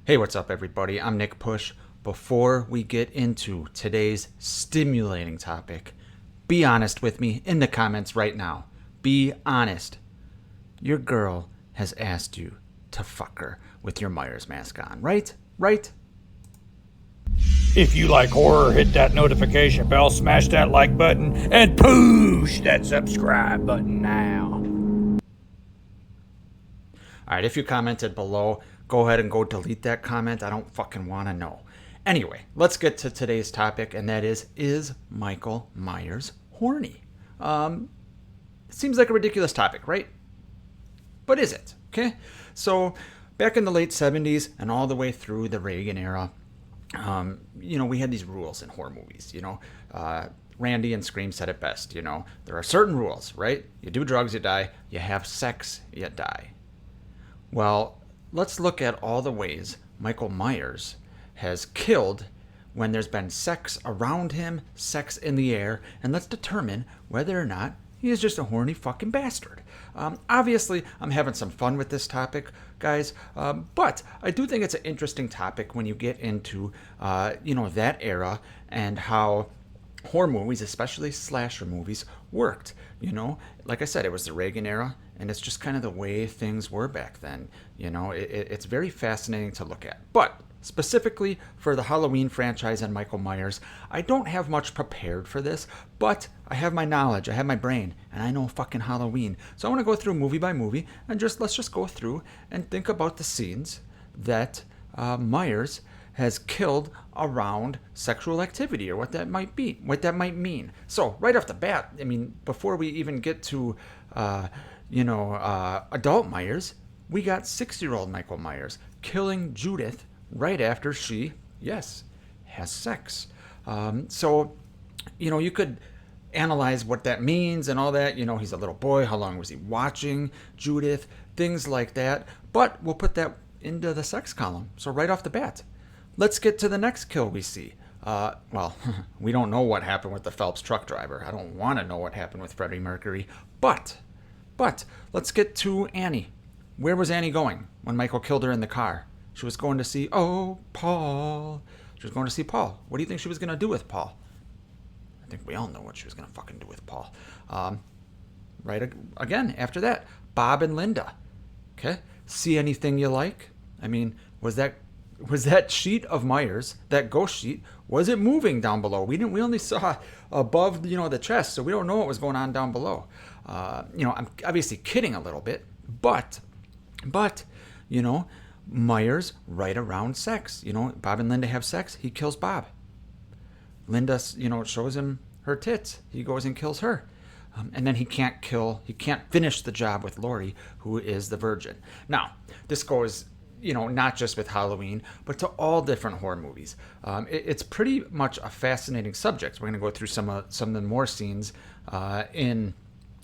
Hey, what's up, everybody? I'm Nick Push. Before we get into today's stimulating topic, be honest with me in the comments right now. Be honest. Your girl has asked you to fuck her with your Myers mask on, right? Right? If you like horror, hit that notification bell, smash that like button, and push that subscribe button now. All right, if you commented below, go ahead and go delete that comment. I don't fucking want to know. Anyway, let's get to today's topic, and that is Michael Myers horny? It seems like a ridiculous topic, right? But is it? Okay? So, back in the late 70s and all the way through the Reagan era, we had these rules in horror movies, Randy and Scream said it best, there are certain rules, right? You do drugs, you die. You have sex, you die. Well, let's look at all the ways Michael Myers has killed when there's been sex around him, sex in the air, and let's determine whether or not he is just a horny fucking bastard. Obviously, I'm having some fun with this topic, guys, but I do think it's an interesting topic when you get into, that era and how horror movies, especially slasher movies, worked. Like I said, it was the Reagan era, and it's just kind of the way things were back then. It's very fascinating to look at. But specifically for the Halloween franchise and Michael Myers, I don't have much prepared for this, but I have my knowledge, I have my brain, and I know fucking Halloween. So I want to go through movie by movie and let's just go through and think about the scenes that Myers has killed around sexual activity, or what that might be, what that might mean. So right off the bat, before we even get to adult Myers, we got 6-year-old Michael Myers killing Judith right after she, yes, has sex. So you could analyze what that means and all that. He's a little boy. How long was he watching Judith? Things like that. But we'll put that into the sex column. So right off the bat, let's get to the next kill we see. We don't know what happened with the Phelps truck driver. I don't want to know what happened with Freddie Mercury. But let's get to Annie. Where was Annie going when Michael killed her in the car? She was going to see, Paul. She was going to see Paul. What do you think she was going to do with Paul? I think we all know what she was going to fucking do with Paul. Right again, after that, Bob and Linda. Okay? See anything you like? Was that sheet of Myers, that ghost sheet, was it moving down below? We only saw above, the chest, so we don't know what was going on down below. I'm obviously kidding a little bit, but Myers right around sex. Bob and Linda have sex, he kills Bob. Linda, shows him her tits. He goes and kills her. And then he can't finish the job with Lori, who is the virgin. Now, this goes, not just with Halloween, but to all different horror movies. It's pretty much a fascinating subject. We're going to go through some of the more scenes in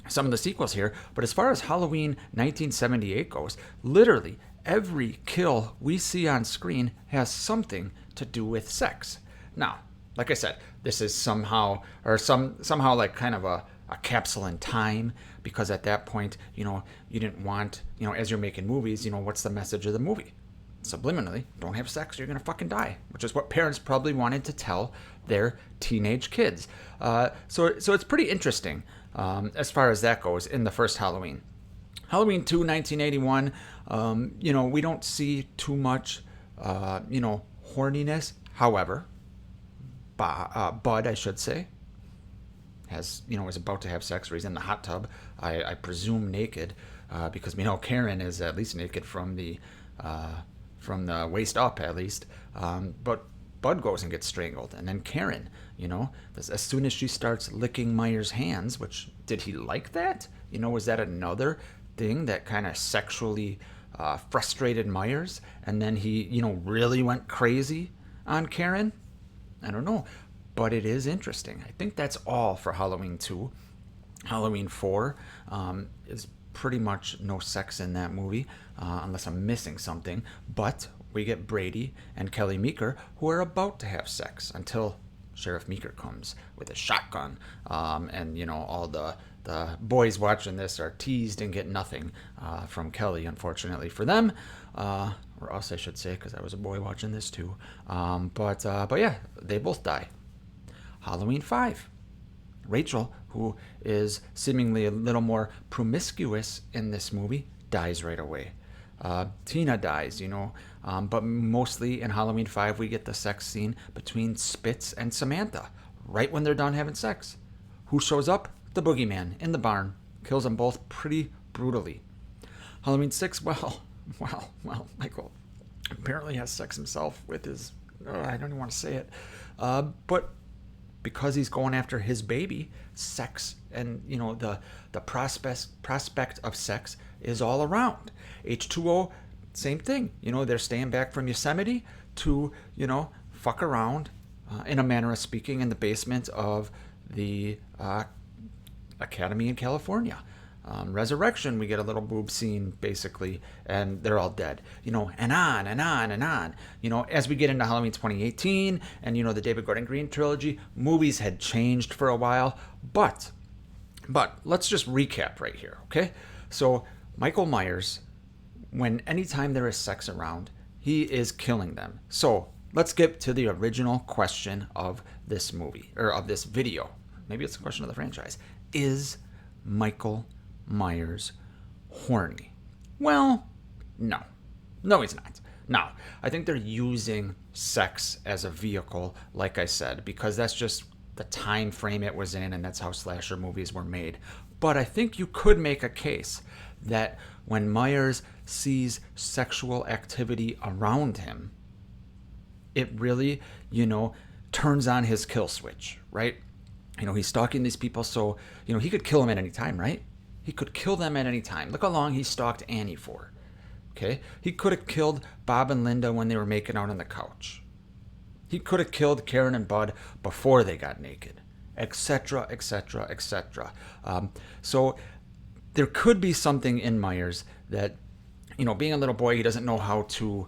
some of the sequels here. But as far as Halloween 1978 goes, literally every kill we see on screen has something to do with sex. Now, like I said, this is somehow like kind of a capsule in time, because at that point, you didn't want, as you're making movies, what's the message of the movie? Subliminally, don't have sex, you're going to fucking die, which is what parents probably wanted to tell their teenage kids. So it's pretty interesting as far as that goes in the first Halloween. Halloween 2, 1981, we don't see too much, horniness. However, Bud, I should say, is about to have sex, or he's in the hot tub, I presume naked, because we know Karen is at least naked from the waist up, at least. But Bud goes and gets strangled, and then Karen, as soon as she starts licking Myers' hands, which, did he like that? Was that another thing that kind of sexually frustrated Myers, and then he, really went crazy on Karen? I don't know, but it is interesting. I think that's all for Halloween 2. Halloween 4 is pretty much no sex in that movie, unless I'm missing something. But we get Brady and Kelly Meeker, who are about to have sex until Sheriff Meeker comes with a shotgun, and all the boys watching this are teased and get nothing from Kelly, unfortunately for them, or us, I should say, because I was a boy watching this too. But yeah, they both die. Halloween 5. Rachel, who is seemingly a little more promiscuous in this movie, dies right away. Tina dies, but mostly in Halloween 5, we get the sex scene between Spitz and Samantha, right when they're done having sex. Who shows up? The boogeyman in the barn. Kills them both pretty brutally. Halloween 6, well, Michael apparently has sex himself with his, I don't even want to say it, but because he's going after his baby, sex and the prospect of sex is all around. H2O, same thing. They're staying back from Yosemite to fuck around, in a manner of speaking, in the basement of the Academy in California. Resurrection, we get a little boob scene basically, and they're all dead, and on and on and on. As we get into Halloween 2018 and the David Gordon Green trilogy, movies had changed for a while, but let's just recap right here, okay? So Michael Myers, anytime there is sex around, he is killing them. So let's get to the original question of this movie, or of this video. Maybe it's a question of the franchise. Is Michael Myers horny? Well, no, he's not. Now, I think they're using sex as a vehicle, like I said, because that's just the time frame it was in, and that's how slasher movies were made. But I think you could make a case that when Myers sees sexual activity around him, it really, turns on his kill switch, right? He's stalking these people, so, he could kill them at any time, right? He could kill them at any time. Look how long he stalked Annie for. Okay? He could have killed Bob and Linda when they were making out on the couch. He could have killed Karen and Bud before they got naked, etc., etc., etc. So there could be something in Myers that, being a little boy, he doesn't know how to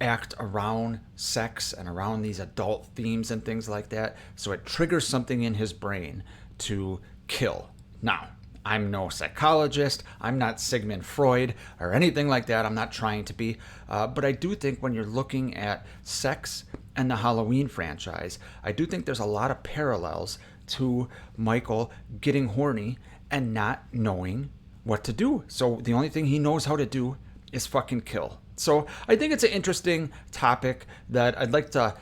act around sex and around these adult themes and things like that. So it triggers something in his brain to kill. Now, I'm no psychologist. I'm not Sigmund Freud or anything like that. I'm not trying to be. But I do think when you're looking at sex and the Halloween franchise, I do think there's a lot of parallels to Michael getting horny and not knowing what to do. So the only thing he knows how to do is fucking kill. So I think it's an interesting topic that I'd like to,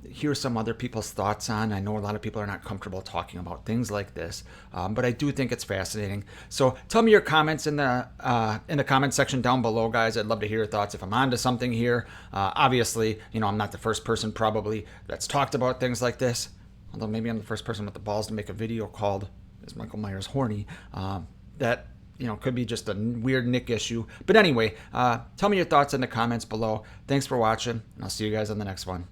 hear some other people's thoughts on. I know a lot of people are not comfortable talking about things like this, but I do think it's fascinating. So tell me your comments in the comment section down below, guys. I'd love to hear your thoughts if I'm onto something here. Obviously, I'm not the first person probably that's talked about things like this, although maybe I'm the first person with the balls to make a video called "Is Michael Myers Horny?" That could be just a weird Nick issue. But anyway, tell me your thoughts in the comments below. Thanks for watching, and I'll see you guys on the next one.